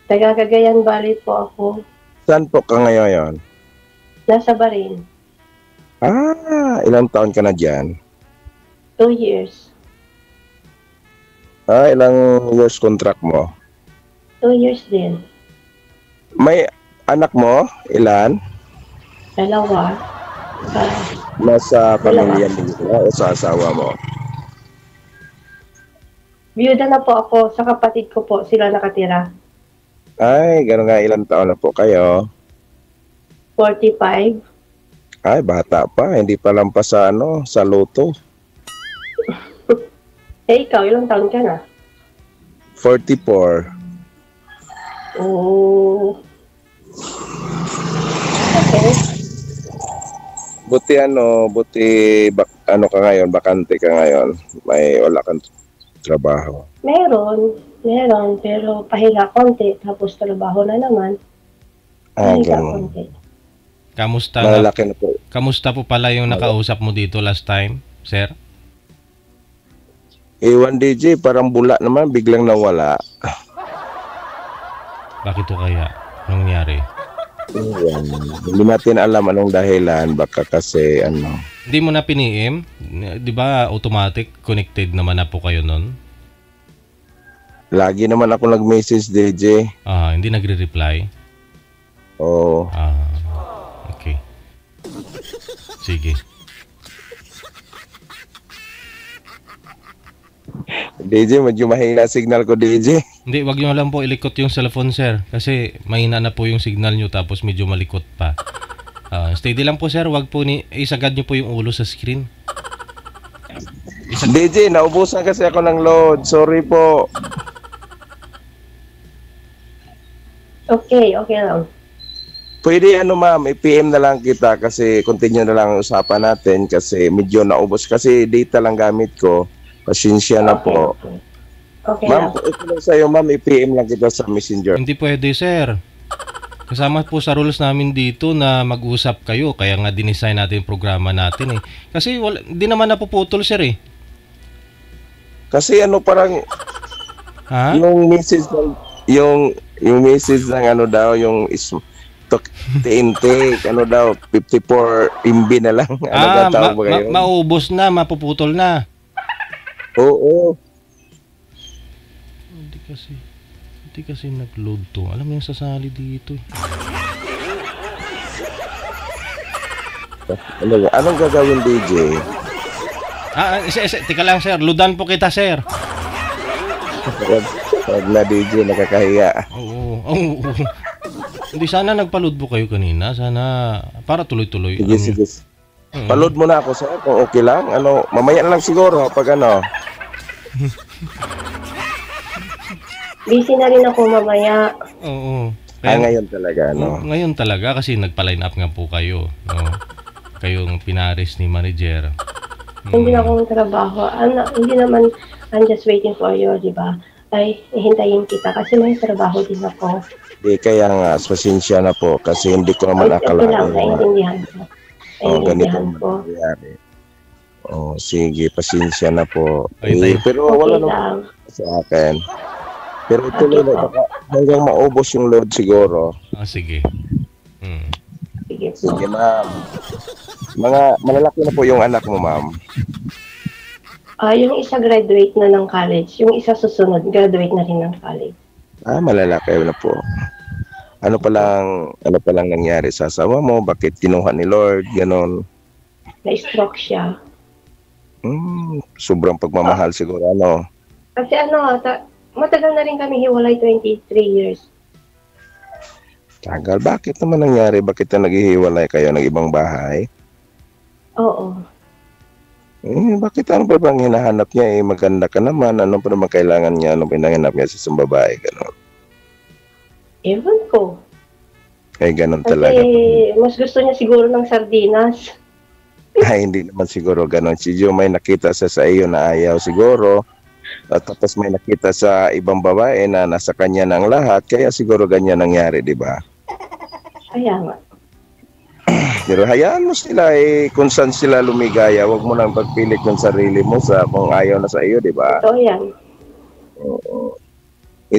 Taga Cagayan Valley po ako. Saan po ka ngayon? Nasa Barin. Ilang taon ka na dyan? 2 years. Ilang years contract mo? 2 years din. May anak mo? Ilan? Dalawa. Nasa pamilya mo o sa asawa mo? Biyuda na po ako. Sa kapatid ko po sila nakatira. Gano'n nga, ilang taon na po kayo? 45. Bata pa, hindi pa lampas sa sa loto. Ikaw, ilang taon ka na? 44. Oh. Okay. Buti ka ngayon, bakante ka ngayon. Wala kang trabaho. Meron, pero pahinga konti, tapos trabaho na naman. Pahinga Ganun. konti. Kamusta po pala yung nakausap mo dito last time, sir? Ewan DJ, parang bula naman, biglang nawala. Bakit to kaya? Anong nangyari? Hindi natin alam anong dahilan, baka kasi Hindi mo na piniim? Di ba automatic connected naman na po kayo nun? Lagi naman ako nag-message DJ. Hindi nagre-reply? Oo. Okay. Sige. DJ, medyo mahina signal ko DJ. Hindi, wag nyo lang po ilikot yung cellphone, sir. Kasi mahina na po yung signal nyo tapos medyo malikot pa. Steady lang po, sir. Wag po isagad nyo po yung ulo sa screen. DJ, naubusan kasi ako ng load. Sorry po. Okay lang. Pwede ma'am, i-PM na lang kita kasi continue na lang ang usapan natin kasi medyo naubos. Kasi data lang gamit ko. Pasensya na po. Okay Ma'am, lang. ito lang sa'yo ma'am, i-PM lang kita sa messenger. Hindi pwede, sir. Kasama po sa rules namin dito na mag-usap kayo. Kaya nga dinesign natin yung programa natin eh. Kasi hindi naman napuputol, sir eh. Kasi parang yung message yung message ng daw, yung TNT, 54 MB na lang. Maubos na, mapuputol na. Oo. Hindi kasi nag-load to. Alam mo yung sasali dito eh. Anong gagawin DJ? Tika lang, sir. Loadan po kita, sir. Wag na DJ, nakakahiya. Oo. Hindi, sana nagpa-load po kayo kanina. Sana para tuloy-tuloy. Sige. Paload mo na ako sir, kung okay lang. Mamaya na lang siguro pag Busy na rin ako mamaya. Oo. Ngayon talaga, Ngayon talaga kasi nagpa-line up nga po kayo. Kayong pinaris ni manager. Hindi na akong trabaho. Hindi naman, I'm just waiting for you, di ba? Ay, hintayin kita kasi may trabaho din ako. Kaya nga, pasensya na po kasi hindi ko naman Ito lang, naiintindihan ko. Ganito nangyayari. Sige, pasensya na po. Pero okay wala naman sa akin. Pero tuloy na hanggang maubos yung load siguro. Sige. Sige, ma'am. Malalaki na po yung anak mo, ma'am. Yung isa graduate na ng college. Yung isa susunod, graduate na rin ng college. Malalaki na po. Ano pa lang nangyari sa asawa mo? Bakit kinuha ni Lord? Ganon. Na-stroke siya. Sobrang pagmamahal siguro, Kasi matagal na rin kami hiwalay, 23 years. Tagal. Bakit naman nangyari? Bakit na naghihiwalay kayo ng ibang bahay? Oo. Bakit ano pa bang hinahanap niya? Maganda ka naman. Ano pa naman kailangan niya? Ano hinahanap niya sa isang babae? Ganon. Ewan ko. Ganon Kasi talaga. mas gusto niya siguro ng sardinas. Hindi naman siguro ganon. Si Jo may nakita sa iyo na ayaw siguro. At tapos may nakita sa ibang babae na nasa kanya ng lahat. Kaya siguro ganyan nangyari, di ba? Kaya nga. Pero hayaan mo sila kung saan sila lumigaya. Huwag mo nang pagpilit ng sarili mo sa kung ayaw na sa iyo, di ba? Ito yan. Oo.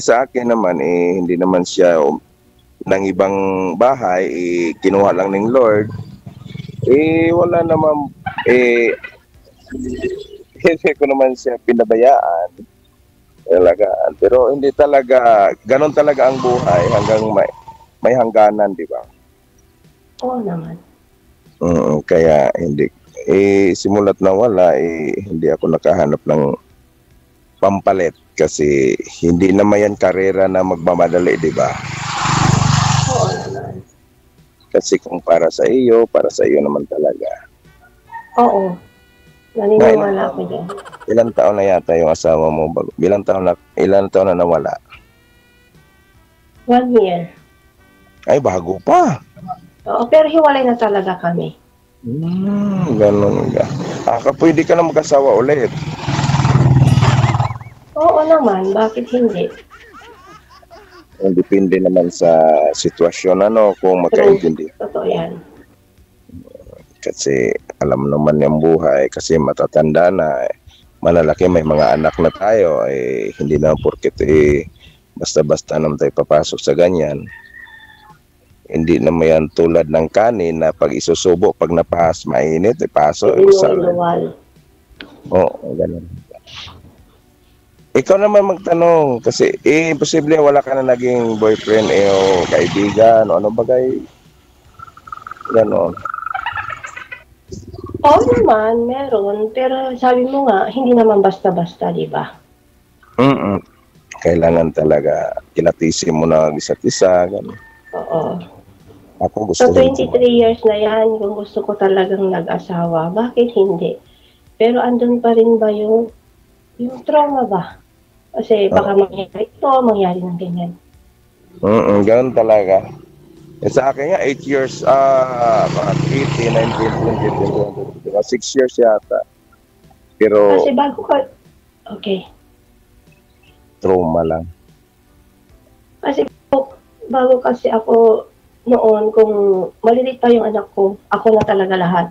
Sa akin naman, hindi naman siya ng ibang bahay, kinuha lang ng Lord. Wala naman, hindi ko naman siya pinabayaan. Talagaan. Pero hindi talaga, ganon talaga ang buhay hanggang may hangganan, di ba? Oo naman. Kaya hindi, simulat na wala, hindi ako nakahanap ng pampalit kasi hindi naman yan karera na magmamadali, di ba? Oo naman. Kasi kung para sa iyo naman talaga. Oo. Naniniwala ko dyan. Ilang taon na yata yung asawa mo? Ilang taon na nawala? 1 year. Ay, bago pa. Oo, pero hiwalay na talaga kami. Ganun ka. Pwede ka na mag-asawa ulit. Oo naman, bakit hindi? Depende naman sa sitwasyon, kung magkaintindi. Totoo yan. Kasi alam naman yung buhay, kasi matatanda na, malalaki, may mga anak na tayo, hindi na porket basta-basta naman tayo papasok sa ganyan. Hindi naman yan tulad ng kanin na pag isusubo, pag napahas, mainit, paso. Inuwal. Oo, ganun. Ikaw naman magtanong, kasi imposible wala ka na naging boyfriend o kaibigan o ano bagay. Ganon. Oo naman, meron. Pero sabi mo nga, hindi naman basta-basta, di ba? Kailangan talaga kinatisin mo na isa't isa. Ganon. Oo. Ako gusto So, 23 years na yan, kung gusto ko talagang nag-asawa, bakit hindi? Pero andun pa rin ba yung trauma ba? Kasi baka mangyari ito, mangyari ng ganyan. Ganun talaga. Sa akin nga, 8 years, 18, 19, 20, 21, 6 years yata. Pero, Kasi bago ka, okay. trauma lang. Kasi bago kasi ako noon, kung malilit pa yung anak ko, ako na talaga lahat.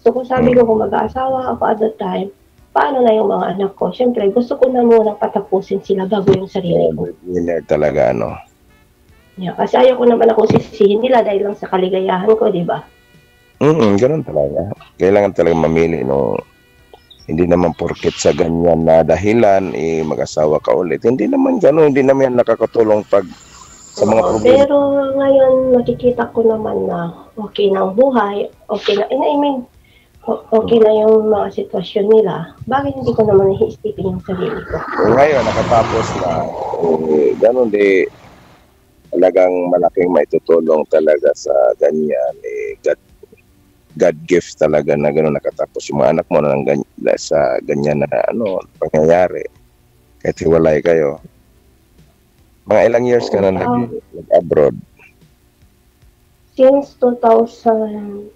So kung sabi ko kung mag-aasawa ako at that time, paano na yung mga anak ko? Siyempre, gusto ko na munang patapusin sila bago yung sarili ko. Winner talaga, Yeah, kasi ayaw ko naman akong sisihin nila dahil lang sa kaligayahan ko, di ba? Ganun talaga. Kailangan talaga mamili, Hindi naman porket sa ganyan na dahilan, mag-asawa ka ulit. Hindi naman ganun, hindi naman yan nakakatulong pag sa mga problema. Pero ngayon, nakikita ko naman na okay na ang buhay, okay na, okay na yung mga sitwasyon nila. Bakit hindi ko naman i-isipin yung sarili ko? Ngayon, nakatapos na, ganun talagang malaking maitutulong talaga sa ganyan. God gift talaga na ganun nakatapos yung mga anak mo na sa ganyan na pangyayari. Kahit hiwalay kayo. Mga ilang years ka na nag-abroad? Since 2011.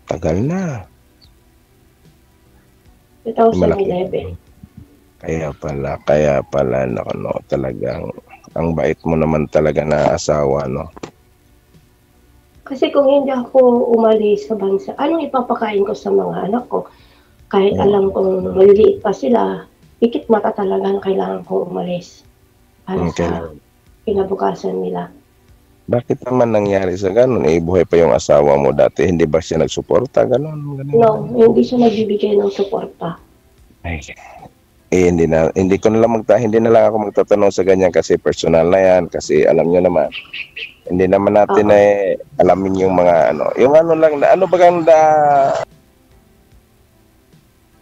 Tagal na. 2011. Kaya pala, talagang, ang bait mo naman talaga na asawa, Kasi kung hindi ako umalis sa bansa, anong ipapakain ko sa mga anak ko? Kahit alam kong maliliit pa sila, pikit mata talagang kailangan kong umalis para sa kinabukasan nila. Bakit naman nangyari sa ganun? Buhay pa yung asawa mo dati, hindi ba siya nagsuporta? Ganun. No, hindi siya nagbibigay ng suporta. Hindi na lang ako magtatanong sa ganyan kasi personal na yan, kasi alam nyo naman, hindi naman natin alamin yung mga yung lang na ba ganda.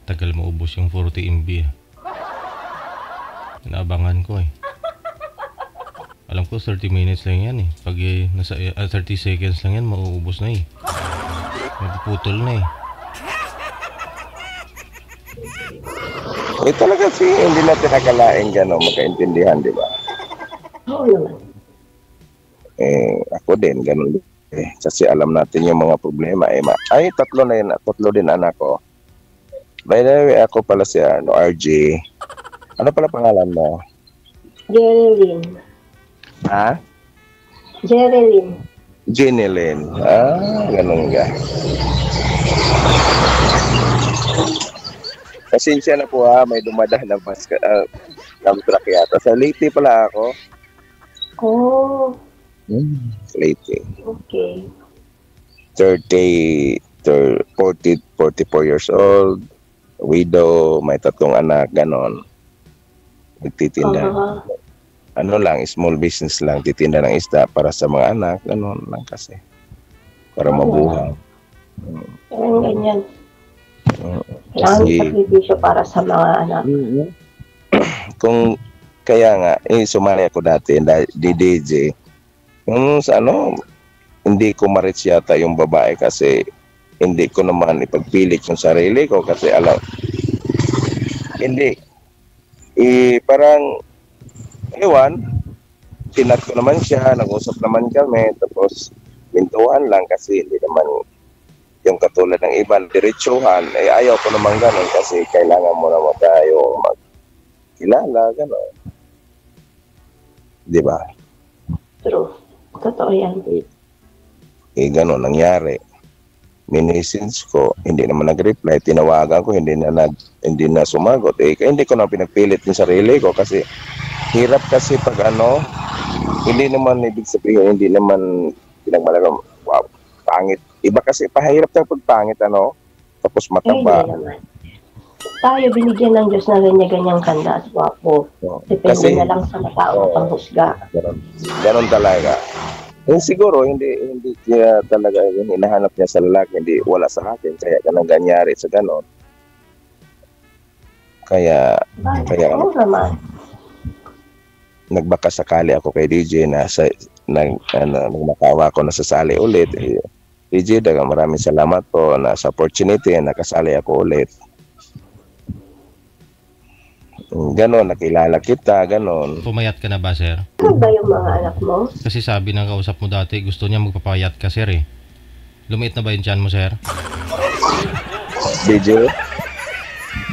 Tagal maubos yung 40 MB. Inaabangan ko Alam ko 30 minutes lang yan Pag nasa 30 seconds lang yan, mauubos na Magpuputol na Talaga hindi natin nakalain gano'n magkaintindihan, di ba? Oo naman. Ako din, gano'n din. Kasi alam natin yung mga problema. Tatlo din anak ko. By the way, ako pala si RJ. Ano pala pangalan mo? Jerilyn. Ha? Jerilyn. Jeneline. Ganun nga. Pasensya na po may dumadaan na bus ng truck yata. Sa Leyte pala ako. Oh, Leyte. okay. 44 years old, widow, may 3 anak, ganon. Nagtitinda. Ano lang, small business lang, titinda ng isda para sa mga anak, ganon lang kasi. Para mabuhay. Ganyan. Kailangan Kasi, sakripisyo para sa mga anak. kung kaya nga, sumali ako dati, di DJ, yung sa hindi ko ma-reach yata yung babae kasi hindi ko naman ipagpilit yung sarili ko kasi hindi. Parang, ewan, tinat ko naman siya, nag-usap naman kami, tapos mintuhan lang kasi hindi naman yung katulad ng iba, diretsuhan, ayaw ko naman ganun kasi kailangan mo naman tayo magkilala, gano'n. Di ba? True. Totoo yan. Gano'n nangyari. Minisins ko, hindi naman nag-reply, tinawagan ko, hindi na sumagot. Hindi ko na pinagpilit yung sarili ko kasi hirap kasi pag hindi naman ibig sabihin, hindi naman pinagmalagang, wow, pangit. Iba kasi pahirap ng pagpangit, tapos mataba. Hindi naman. Tayo binigyan ng Diyos na ganyan-ganyang kanda at wapo. Depende Kasi, na lang sa matao ang husga. Ganon talaga. Siguro, hindi niya talaga yung hinahanap niya sa lalaki, hindi wala sa akin, kaya ganang ganyari sa ganon. Kaya Oo naman. nagbaka sakali ako kay DJ na nagmakawa ko na sasali ulit. DJ, maraming salamat po na sa opportunity na nakasali ako ulit. Ganon, nakilala kita, ganon. Pumayat ka na ba, sir? Ano ba yung mga anak mo? Kasi sabi ng kausap mo dati, gusto niya magpapayat ka, sir eh. Lumiit na ba yung tiyan mo, sir? DJ?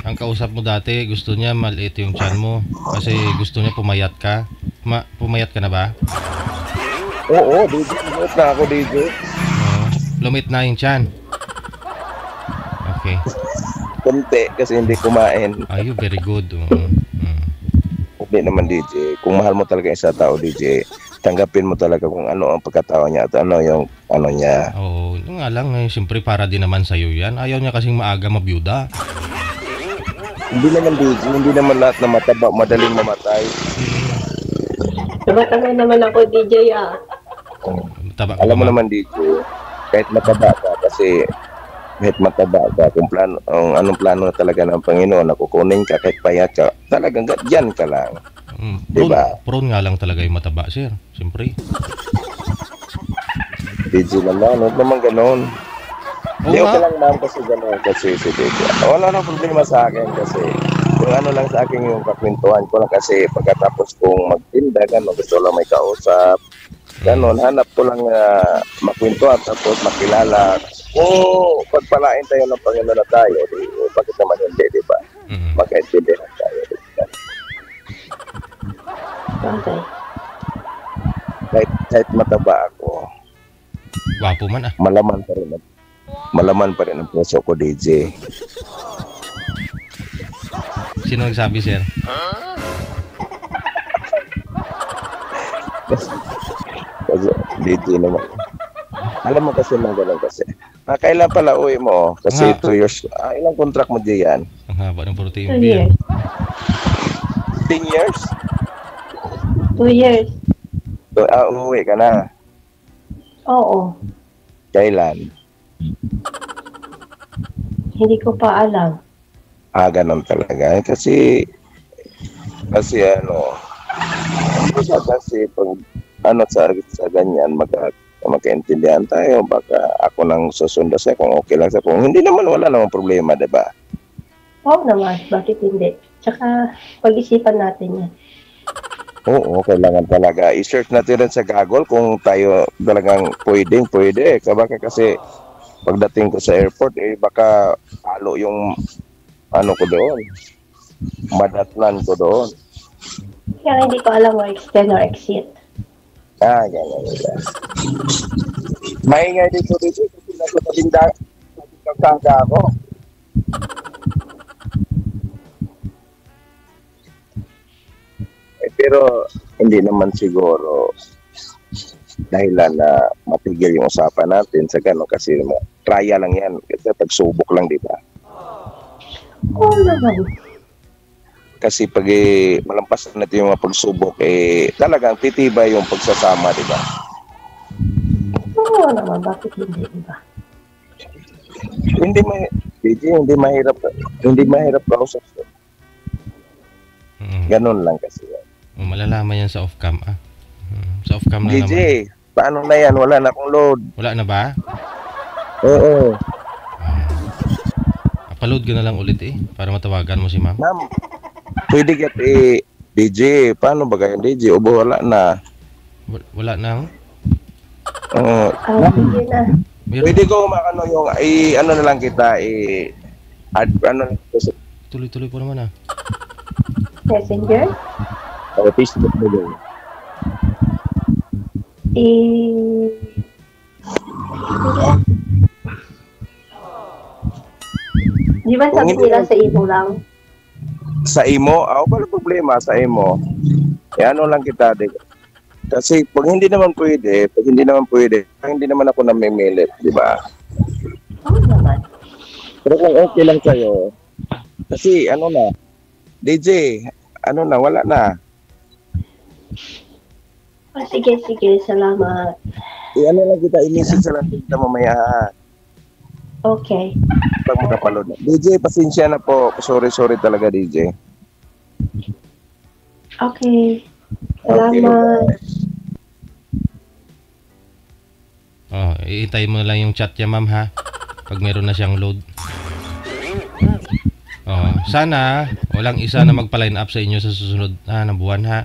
Ang kausap mo dati, gusto niya maliit yung tiyan mo. Kasi gusto niya pumayat ka. Pumayat ka na ba? Oo, DJ. Lumit na ako, DJ. Lumit na yung tiyan. Okay. Kunti kasi hindi kumain. Ayun, very good. Hindi naman, DJ. Kung mahal mo talaga isa tao, DJ, tanggapin mo talaga kung ano ang pagkatao niya at ano yung niya. Oo, yung nga lang, siyempre para din naman sa'yo yan. Ayaw niya kasing maaga mabyuda. Hindi naman, DJ. Hindi naman lahat na mataba, madaling mamatay. Tumatanga naman ako, DJ Taba, Alam mo naman, DJ, kahit mataba ka, kasi kahit mataba ka, kung anong plano na talaga ng Panginoon, nakukunin ka, kahit payat ka, talagang dyan ka lang. Diba? Prone nga lang talaga yung mataba, sir. Siyempre. DJ naman, huwag naman ganon. Hindi, okay lang ma'am kasi gano'n kasi si DJ. Wala nang problema sa akin kasi yung lang sa akin yung kakwentuhan ko lang kasi pagkatapos kong magtinda, gano'n, gusto lang may kausap. Gano'n, hanap ko lang makwentuhan tapos makilala. Kung pagpalain tayo ng Panginoon na tayo, bakit naman hindi, di ba? Magkaintindihan tayo. Okay. Kahit mataba ako, Gwapo man ah. Malaman pa rin ang puso ko, DJ. Sino nagsabi, sir? Kasi DJ naman. Alam mo kasi mga ganun kasi. Kailan pala uwi mo? Kasi 2 years. Ilang contract mo diyan? Ang haba ng 2 14 years. 10 years? 2 years. Uuwi ka na? Oo. Kailan? Hindi ko pa alam. Ganun talaga. Kasi kasi pag sa ganyan magkaintindihan tayo, baka ako nang susundo sa'yo kung okay lang sa kung hindi naman, wala namang problema, diba? Oo naman, bakit hindi? Tsaka pag-isipan natin yan. Oo, kailangan talaga i-search natin rin sa Google kung tayo talagang pwede. Baka kasi pagdating ko sa airport, baka halo yung ko doon. Madatnan ko doon. Kaya hindi ko alam mo extend or exit. Ganyan. Maingay dito kasi nagtatabing kakanga ako. Pero hindi naman siguro dahilan na matigil yung usapan natin sa gano'n kasi trial lang yan. Kasi pagsubok lang, di ba? Oo naman. Kasi pag malampas natin yung mga pagsubok, talagang titibay yung pagsasama, di ba? Oo naman, bakit hindi, diba? Hindi mahirap kausap. Ganun lang kasi. Malalaman yan sa off-cam, Sa off-cam na DJ, naman. paano na yan? Wala na akong load. Wala na ba? Oo. Upload ka na lang ulit para matawagan mo si ma'am. Ma'am, pwede ka DJ, paano ba kayo DJ? O wala na? Wala na. Sige na. Pwede ko yung ano na lang kita add Tuloy-tuloy po naman Messenger? o Facebook mo doon. Di ba sabi nila sa imo lang? Sa imo? Wala problema sa imo. Ano lang kita kasi pag hindi naman pwede, hindi naman ako namimilit, di ba? Oo naman. Pero kung okay lang sa'yo, kasi DJ, wala na. Sige, salamat. Lang kita, i-message lang kita mamaya. Okay. Pag makapaload na. DJ, pasensya na po. Sorry talaga, DJ. Okay. Salamat. Iintay mo na lang yung chat niya, ma'am, ha? Pag meron na siyang load. Sana walang isa na magpa-line up sa inyo sa susunod na buwan, ha?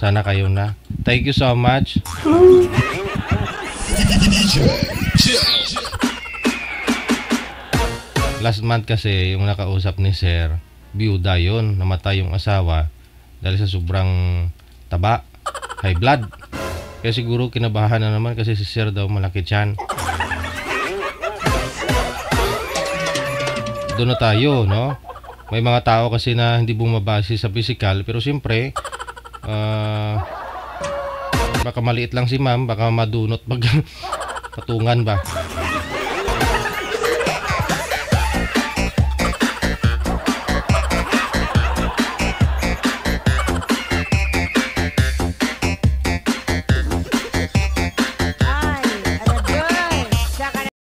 Sana kayo na. Thank you so much. Last month kasi yung nakausap ni Sir, biyuda yun, namatay yung asawa dahil sa sobrang taba, high blood. Kaya siguro kinabahan na naman kasi si Sir daw malaki tiyan. Doon na tayo, no? May mga tao kasi na hindi bumabase sa physical, pero siyempre baka maliit lang si ma'am, baka madunot pag patungan ba.